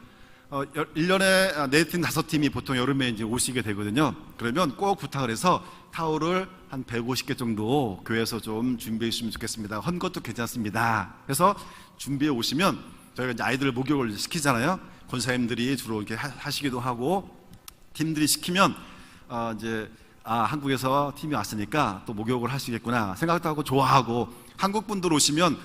B: 1년에 4팀, 5팀이 보통 여름에 이제 오시게 되거든요. 그러면 꼭 부탁을 해서 타올을 한 150개 정도 교회에서 좀 준비해 주시면 좋겠습니다. 헌 것도 괜찮습니다. 그래서 준비해 오시면 저희가 이제 아이들 목욕을 시키잖아요. 권사님들이 주로 이렇게 하시기도 하고 팀들이 시키면 이제 한국에서 팀이 왔으니까 또 목욕을 하시겠구나 생각도 하고 좋아하고 한국 분들 오시면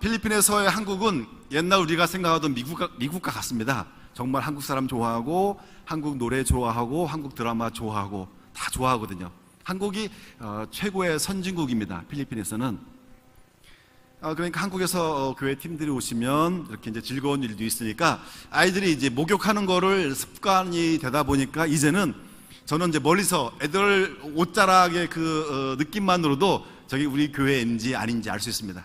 B: 필리핀에서의 한국은 옛날 우리가 생각하던 미국과 같습니다. 정말 한국 사람 좋아하고 한국 노래 좋아하고 한국 드라마 좋아하고 다 좋아하거든요. 한국이 최고의 선진국입니다. 필리핀에서는. 그러니까 한국에서 교회 팀들이 오시면 이렇게 이제 즐거운 일도 있으니까 아이들이 이제 목욕하는 거를 습관이 되다 보니까 이제는 저는 이제 멀리서 애들 옷자락의 그 느낌만으로도 저기 우리 교회인지 아닌지 알 수 있습니다.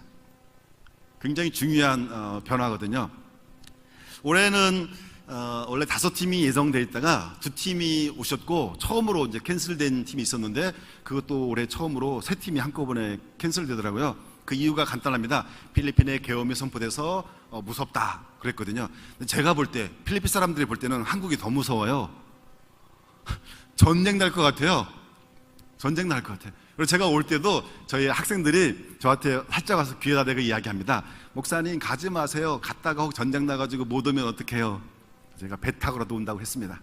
B: 굉장히 중요한 변화거든요. 올해는 원래 5팀이 예정돼 있다가 2팀이 오셨고 처음으로 이제 캔슬된 팀이 있었는데 그것도 올해 처음으로 3팀이 한꺼번에 캔슬되더라고요. 그 이유가 간단합니다. 필리핀의 계엄이 선포돼서 무섭다 그랬거든요. 제가 볼 때 필리핀 사람들이 볼 때는 한국이 더 무서워요. 전쟁 날 것 같아요. 전쟁 날 것 같아요. 그리고 제가 올 때도 저희 학생들이 저한테 살짝 와서 귀에다 대고 이야기합니다. 목사님 가지 마세요. 갔다가 혹 전쟁 나가지고 못 오면 어떡해요. 제가 배 타고라도 온다고 했습니다.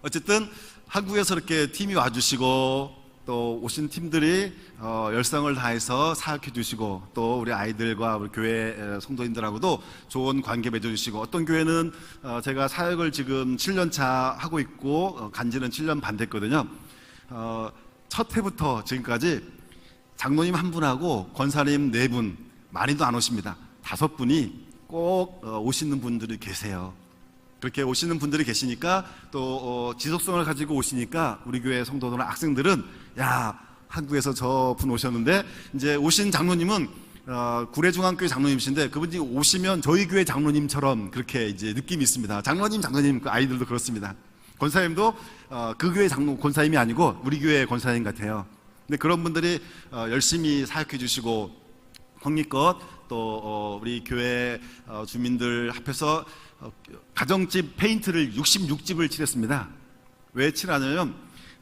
B: 어쨌든 한국에서 이렇게 팀이 와주시고 또 오신 팀들이 열성을 다해서 사역해 주시고 또 우리 아이들과 우리 교회 성도님들하고도 좋은 관계 맺어주시고 어떤 교회는 제가 사역을 지금 7년 차 하고 있고 간지는 7년 반 됐거든요. 첫 해부터 지금까지 장로님 1분하고 권사님 4분 많이도 안 오십니다. 5분이 꼭 오시는 분들이 계세요. 그렇게 오시는 분들이 계시니까 또 지속성을 가지고 오시니까 우리 교회 성도들과 학생들은 야 한국에서 저 분 오셨는데 이제 오신 장로님은 구례중앙교회 장로님이신데 그분이 오시면 저희 교회 장로님처럼 그렇게 이제 느낌이 있습니다. 장로님 그 아이들도 그렇습니다. 권사님도 그 교회 장로 권사님이 아니고 우리 교회 권사님 같아요. 근데 그런 분들이 열심히 사역해 주시고 형님껏 또 우리 교회 주민들 합해서 가정집 페인트를 66집을 칠했습니다. 왜 칠하냐면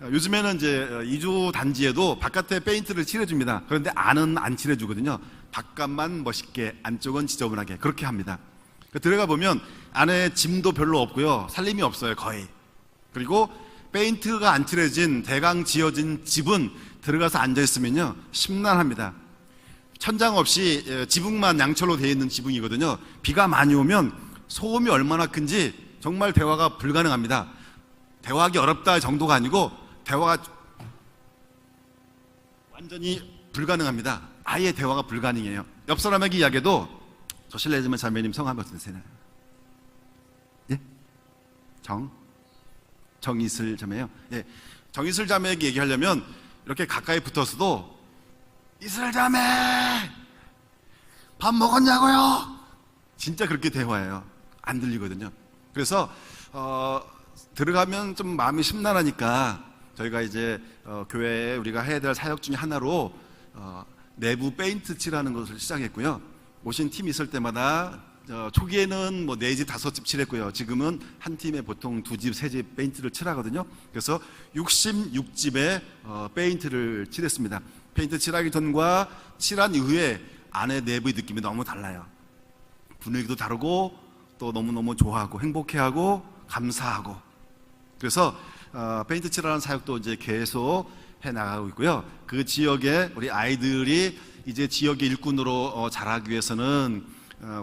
B: 요즘에는 이제 2주 단지에도 바깥에 페인트를 칠해줍니다. 그런데 안은 안 칠해주거든요. 바깥만 멋있게 안쪽은 지저분하게 그렇게 합니다. 들어가 보면 안에 짐도 별로 없고요. 살림이 없어요 거의. 그리고 페인트가 안 칠해진 대강 지어진 집은 들어가서 앉아있으면요 심란합니다. 천장 없이 지붕만 양철로 되어 있는 지붕이거든요. 비가 많이 오면 소음이 얼마나 큰지 정말 대화가 불가능합니다. 대화하기 어렵다 정도가 아니고 대화가 완전히 불가능합니다. 아예 대화가 불가능해요. 옆 사람에게 이야기해도 저 실례지만 자매님 성함이 어떻게 되세요? 예? 정이슬 자매요? 예. 정이슬 자매에게 얘기하려면 이렇게 가까이 붙어서도 이슬 자매 밥 먹었냐고요? 진짜 그렇게 대화해요. 안 들리거든요. 그래서 들어가면 좀 마음이 심란하니까 저희가 이제 교회에 우리가 해야 될 사역 중에 하나로 내부 페인트 칠하는 것을 시작했고요. 오신 팀이 있을 때마다 초기에는 뭐 4집, 5집 칠했고요. 지금은 한 팀에 보통 2집, 3집 페인트를 칠하거든요. 그래서 66집에 페인트를 칠했습니다. 페인트 칠하기 전과 칠한 이후에 안에 내부의 느낌이 너무 달라요. 분위기도 다르고 또 너무너무 좋아하고 행복해하고 감사하고 그래서 페인트 칠하는 사역도 이제 계속 해나가고 있고요. 그 지역에 우리 아이들이 이제 지역의 일꾼으로 자라기 위해서는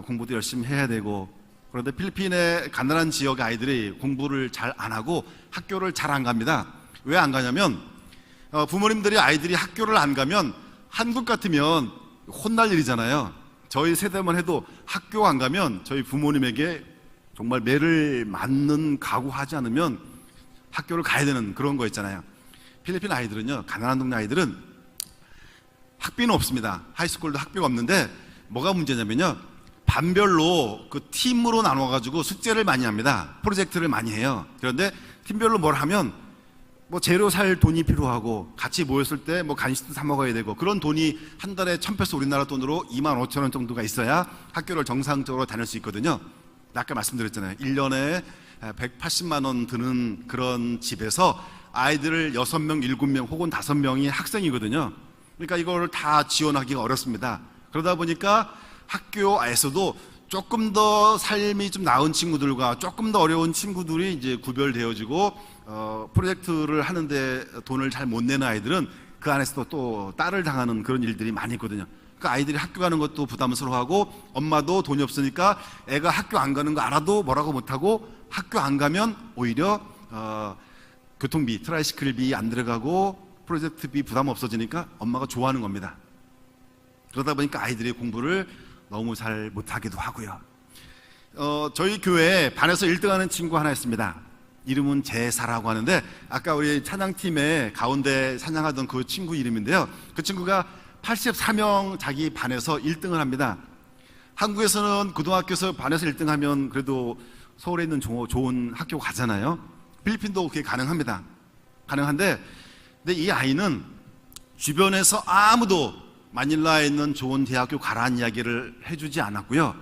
B: 공부도 열심히 해야 되고 그런데 필리핀의 가난한 지역 아이들이 공부를 잘 안 하고 학교를 잘 안 갑니다. 왜 안 가냐면 부모님들이 아이들이 학교를 안 가면 한국 같으면 혼날 일이잖아요. 저희 세대만 해도 학교 안 가면 저희 부모님에게 정말 매를 맞는 각오하지 않으면 학교를 가야 되는 그런 거 있잖아요. 필리핀 아이들은요, 가난한 동네 아이들은 학비는 없습니다. 하이스쿨도 학비가 없는데 뭐가 문제냐면요, 반별로 그 팀으로 나눠가지고 숙제를 많이 합니다. 프로젝트를 많이 해요. 그런데 팀별로 뭘 하면 뭐 재료 살 돈이 필요하고 같이 모였을 때 뭐 간식도 사 먹어야 되고 그런 돈이 한 달에 1,000페소 우리나라 돈으로 25,000원 정도가 있어야 학교를 정상적으로 다닐 수 있거든요. 아까 말씀드렸잖아요. 1년에 180만 원 드는 그런 집에서 아이들을 6명, 7명 혹은 5명이 학생이거든요. 그러니까 이걸 다 지원하기가 어렵습니다. 그러다 보니까 학교에서도 조금 더 삶이 좀 나은 친구들과 조금 더 어려운 친구들이 이제 구별되어지고 프로젝트를 하는데 돈을 잘 못 내는 아이들은 그 안에서도 또 딸을 당하는 그런 일들이 많이 있거든요. 그러니까 아이들이 학교 가는 것도 부담스러워하고 엄마도 돈이 없으니까 애가 학교 안 가는 거 알아도 뭐라고 못하고 학교 안 가면 오히려 교통비, 트라이시클비 안 들어가고 프로젝트비 부담 없어지니까 엄마가 좋아하는 겁니다. 그러다 보니까 아이들이 공부를 너무 잘 못하기도 하고요. 저희 교회에 반에서 1등하는 친구 하나 있습니다. 이름은 제사라고 하는데 아까 우리 찬양팀의 가운데 찬양하던 그 친구 이름인데요. 그 친구가 84명 자기 반에서 1등을 합니다. 한국에서는 고등학교에서 반에서 1등하면 그래도 서울에 있는 좋은 학교 가잖아요. 필리핀도 그게 가능합니다. 가능한데 근데 이 아이는 주변에서 아무도 마닐라에 있는 좋은 대학교 가라는 이야기를 해주지 않았고요.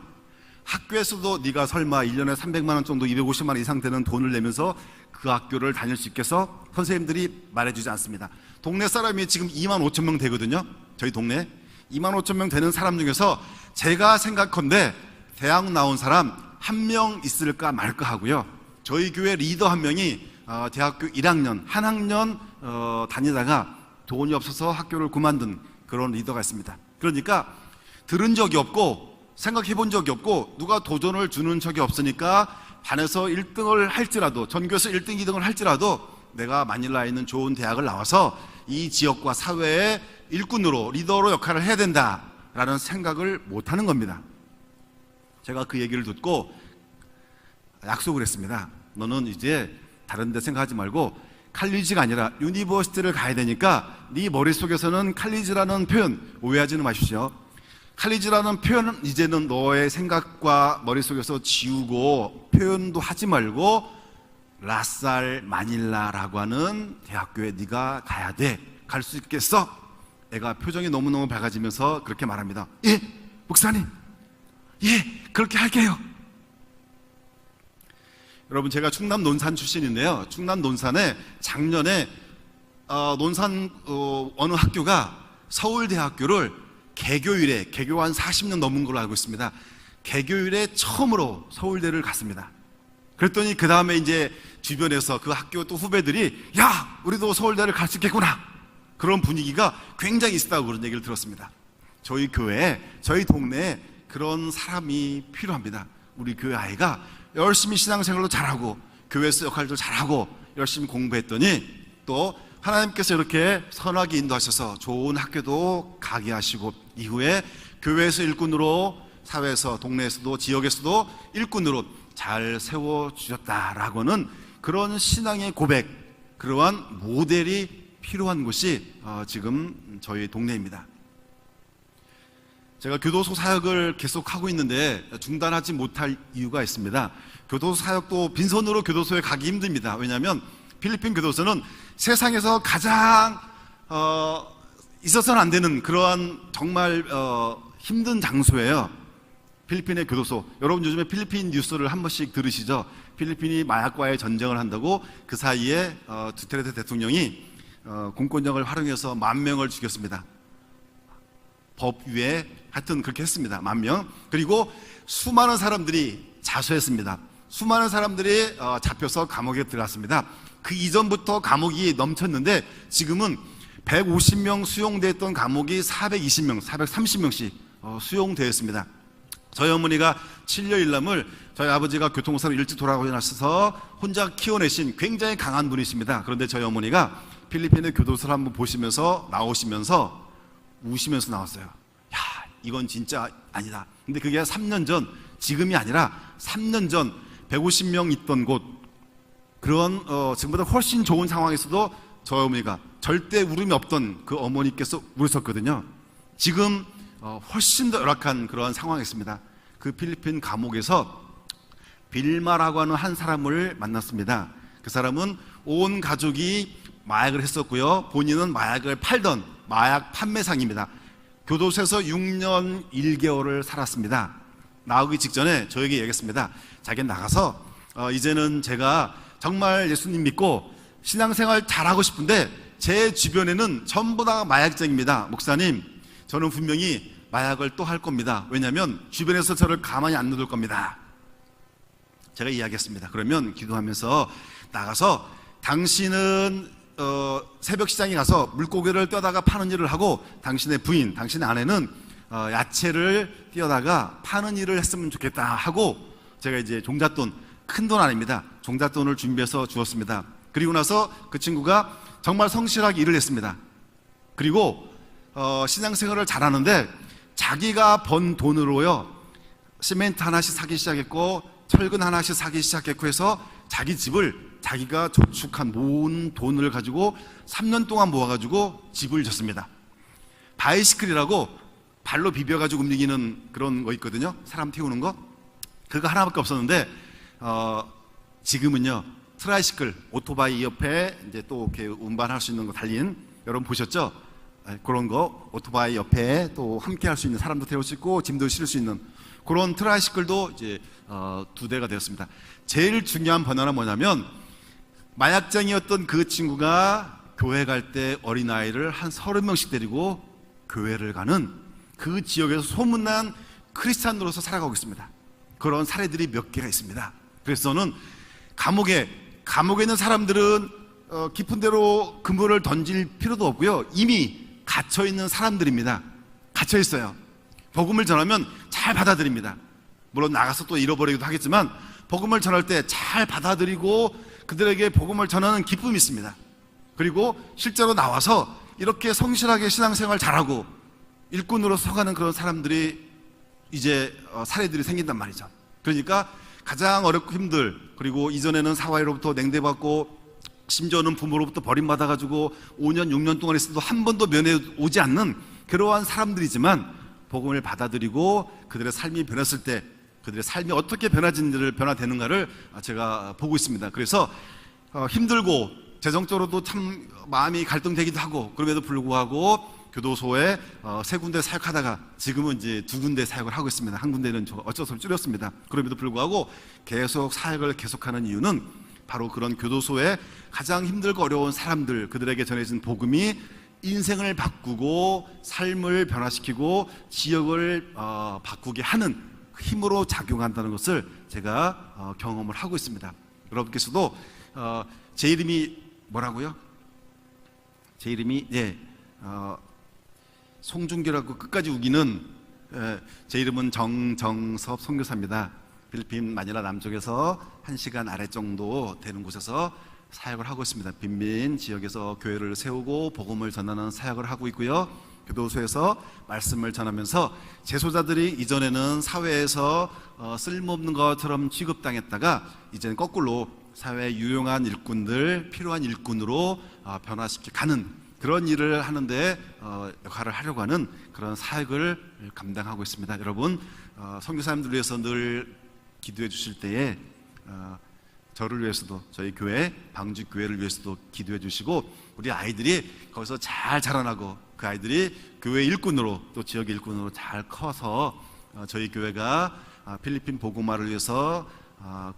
B: 학교에서도 네가 설마 1년에 300만 원 정도 250만 원 이상 되는 돈을 내면서 그 학교를 다닐 수 있겠어? 선생님들이 말해주지 않습니다. 동네 사람이 지금 2만 5천 명 되거든요. 저희 동네 2만 5천 명 되는 사람 중에서 제가 생각컨대 대학 나온 사람 한 명 있을까 말까 하고요. 저희 교회 리더 한 명이 대학교 1학년 한 학년 다니다가 돈이 없어서 학교를 그만둔 그런 리더가 있습니다. 그러니까 들은 적이 없고 생각해 본 적이 없고 누가 도전을 주는 적이 없으니까 반에서 1등을 할지라도 전교에서 1등, 2등을 할지라도 내가 마닐라에 있는 좋은 대학을 나와서 이 지역과 사회의 일꾼으로 리더로 역할을 해야 된다라는 생각을 못하는 겁니다. 제가 그 얘기를 듣고 약속을 했습니다. 너는 이제 다른 데 생각하지 말고 칼리지가 아니라 유니버시티를 가야 되니까 네 머릿속에서는 칼리지라는 표현 오해하지는 마십시오. 칼리지라는 표현은 이제는 너의 생각과 머릿속에서 지우고 표현도 하지 말고 라살 마닐라라고 하는 대학교에 네가 가야 돼. 갈 수 있겠어? 애가 표정이 너무너무 밝아지면서 그렇게 말합니다. 예, 목사님. 예, 그렇게 할게요. 여러분 제가 충남 논산 출신인데요. 충남 논산에 작년에 논산 어느 학교가 서울대학교를 개교일에 개교 한 40년 넘은 걸로 알고 있습니다. 개교일에 처음으로 서울대를 갔습니다. 그랬더니 그 다음에 이제 주변에서 그 학교 또 후배들이 야 우리도 서울대를 갈 수 있겠구나 그런 분위기가 굉장히 있었다고 그런 얘기를 들었습니다. 저희 교회에 저희 동네에 그런 사람이 필요합니다. 우리 교회 아이가 열심히 신앙생활도 잘하고 교회에서 역할도 잘하고 열심히 공부했더니 또 하나님께서 이렇게 선하게 인도하셔서 좋은 학교도 가게 하시고 이후에 교회에서 일꾼으로 사회에서 동네에서도 지역에서도 일꾼으로 잘 세워주셨다라고는 그런 신앙의 고백 그러한 모델이 필요한 곳이 지금 저희 동네입니다. 제가 교도소 사역을 계속하고 있는데 중단하지 못할 이유가 있습니다. 교도소 사역도 빈손으로 교도소에 가기 힘듭니다. 왜냐하면 필리핀 교도소는 세상에서 가장 있어서는 안 되는 그러한 정말 힘든 장소예요. 필리핀의 교도소. 여러분 요즘에 필리핀 뉴스를 한 번씩 들으시죠? 필리핀이 마약과의 전쟁을 한다고 그 사이에 두테르테 대통령이 공권력을 활용해서 10,000명을 죽였습니다. 법 위에 하여튼 그렇게 했습니다. 10,000명. 그리고 수많은 사람들이 자수했습니다. 수많은 사람들이 잡혀서 감옥에 들어갔습니다. 그 이전부터 감옥이 넘쳤는데 지금은 150명 수용되어 있던 감옥이 420명, 430명씩 수용되어 있습니다. 저희 어머니가 7녀일남을 저희 아버지가 교통사로 일찍 돌아가셔서 혼자 키워내신 굉장히 강한 분이십니다. 그런데 저희 어머니가 필리핀의 교도소를 한번 보시면서 나오시면서 우시면서 나왔어요. 야, 이건 진짜 아니다. 근데 그게 3년 전, 지금이 아니라 3년 전 150명 있던 곳 그런 지금보다 훨씬 좋은 상황에서도 저희 어머니가 절대 울음이 없던 그 어머니께서 우셨거든요. 지금 훨씬 더 열악한 그러한 상황이었습니다. 그 필리핀 감옥에서 빌마라고 하는 한 사람을 만났습니다. 그 사람은 온 가족이 마약을 했었고요. 본인은 마약을 팔던 마약 판매상입니다. 교도소에서 6년 1개월을 살았습니다. 나오기 직전에 저에게 얘기했습니다. 자기는 나가서 이제는 제가 정말 예수님 믿고 신앙생활 잘하고 싶은데 제 주변에는 전부 다 마약쟁입니다. 목사님, 저는 분명히 마약을 또 할 겁니다. 왜냐하면 주변에서 저를 가만히 안 놔둘 겁니다. 제가 이야기했습니다. 그러면 기도하면서 나가서 당신은 새벽 시장에 가서 물고기를 떠다가 파는 일을 하고 당신의 부인, 당신의 아내는 야채를 띄어다가 파는 일을 했으면 좋겠다 하고 제가 이제 종잣돈, 큰 돈 아닙니다. 종잣돈을 준비해서 주었습니다. 그리고 나서 그 친구가 정말 성실하게 일을 했습니다. 그리고 신앙생활을 잘하는데 자기가 번 돈으로요 시멘트 하나씩 사기 시작했고 철근 하나씩 사기 시작했고 해서 자기 집을 자기가 저축한 모은 돈을 가지고 3년 동안 모아가지고 집을 졌습니다. 바이시클이라고 발로 비벼가지고 움직이는 그런 거 있거든요. 사람 태우는 거. 그거 하나밖에 없었는데 지금은요 트라이시클, 오토바이 옆에 이제 또 이렇게 운반할 수 있는 거 달린, 여러분 보셨죠? 그런 거 오토바이 옆에 또 함께 할 수 있는, 사람도 태울 수 있고 짐도 실을 수 있는 그런 트라이시클도 이제 2대가 되었습니다. 제일 중요한 변화는 뭐냐면 마약쟁이였던 그 친구가 교회 갈 때 어린아이를 한 30명씩 데리고 교회를 가는 그 지역에서 소문난 크리스찬으로서 살아가고 있습니다. 그런 사례들이 몇 개가 있습니다. 그래서 저는 감옥에 있는 사람들은 깊은 데로 그물을 던질 필요도 없고요. 이미 갇혀있는 사람들입니다. 갇혀있어요. 복음을 전하면 잘 받아들입니다. 물론 나가서 또 잃어버리기도 하겠지만 복음을 전할 때 잘 받아들이고 그들에게 복음을 전하는 기쁨이 있습니다. 그리고 실제로 나와서 이렇게 성실하게 신앙생활 잘하고 일꾼으로 서가는 그런 사람들이 이제 사례들이 생긴단 말이죠. 그러니까 가장 어렵고 힘들, 그리고 이전에는 사회로부터 냉대받고 심지어는 부모로부터 버림받아가지고 5년 6년 동안 있어도 한 번도 면회 오지 않는 그러한 사람들이지만 복음을 받아들이고 그들의 삶이 변했을 때 그들의 삶이 어떻게 변화되는가를 제가 보고 있습니다. 그래서 힘들고 재정적으로도 참 마음이 갈등되기도 하고 그럼에도 불구하고 교도소에 3군데 사역하다가 지금은 이제 2군데 사역을 하고 있습니다. 한 군데는 어쩔 수 없이 줄였습니다. 그럼에도 불구하고 계속 사역을 계속하는 이유는 바로 그런 교도소에 가장 힘들고 어려운 사람들, 그들에게 전해진 복음이 인생을 바꾸고 삶을 변화시키고 지역을 바꾸게 하는 힘으로 작용한다는 것을 제가 경험을 하고 있습니다. 여러분께서도 제 이름이 뭐라고요? 제 이름이 송중기라고 끝까지 우기는 제 이름은 정정섭 선교사입니다. 필리핀 마닐라 남쪽에서 1시간 아래 정도 되는 곳에서 사역을 하고 있습니다. 빈민 지역에서 교회를 세우고 복음을 전하는 사역을 하고 있고요. 교도소에서 말씀을 전하면서 재소자들이 이전에는 사회에서 쓸모없는 것처럼 취급당했다가 이제는 거꾸로 사회에 유용한 일꾼들, 필요한 일꾼으로 변화시켜 가는 그런 일을 하는데 역할을 하려고 하는 그런 사역을 감당하고 있습니다. 여러분 선교사님들 위해서 늘 기도해 주실 때에 저를 위해서도, 저희 교회 방주교회를 위해서도 기도해 주시고 우리 아이들이 거기서 잘 자라나고 그 아이들이 교회 일꾼으로 또 지역 일꾼으로 잘 커서 저희 교회가 필리핀 복음화를 위해서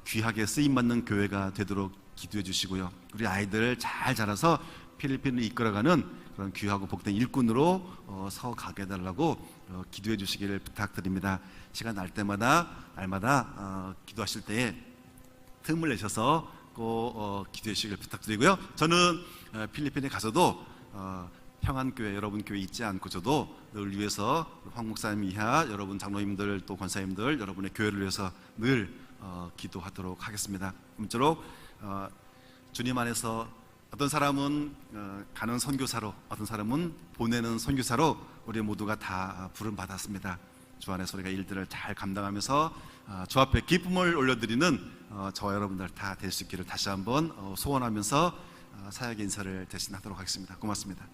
B: 귀하게 쓰임받는 교회가 되도록 기도해 주시고요. 우리 아이들 잘 자라서 필리핀을 이끌어가는 그런 귀하고 복된 일꾼으로 서가게 해달라고 기도해 주시기를 부탁드립니다. 시간 날 때마다 날마다 기도하실 때에 틈을 내셔서 꼭 기도해 주시길 부탁드리고요. 저는 필리핀에 가서도 평안교회, 여러분 교회 잊지 않고 저도 늘 위해서 황 목사님 이하 여러분 장로님들 또 권사님들 여러분의 교회를 위해서 늘 기도하도록 하겠습니다. 아무쪼록 주님 안에서 어떤 사람은 가는 선교사로, 어떤 사람은 보내는 선교사로 우리 모두가 다 부름 받았습니다. 주 안에서 우리가 일들을 잘 감당하면서 주 앞에 기쁨을 올려드리는 저와 여러분들 다 될 수 있기를 다시 한번 소원하면서 사역 인사를 대신하도록 하겠습니다. 고맙습니다.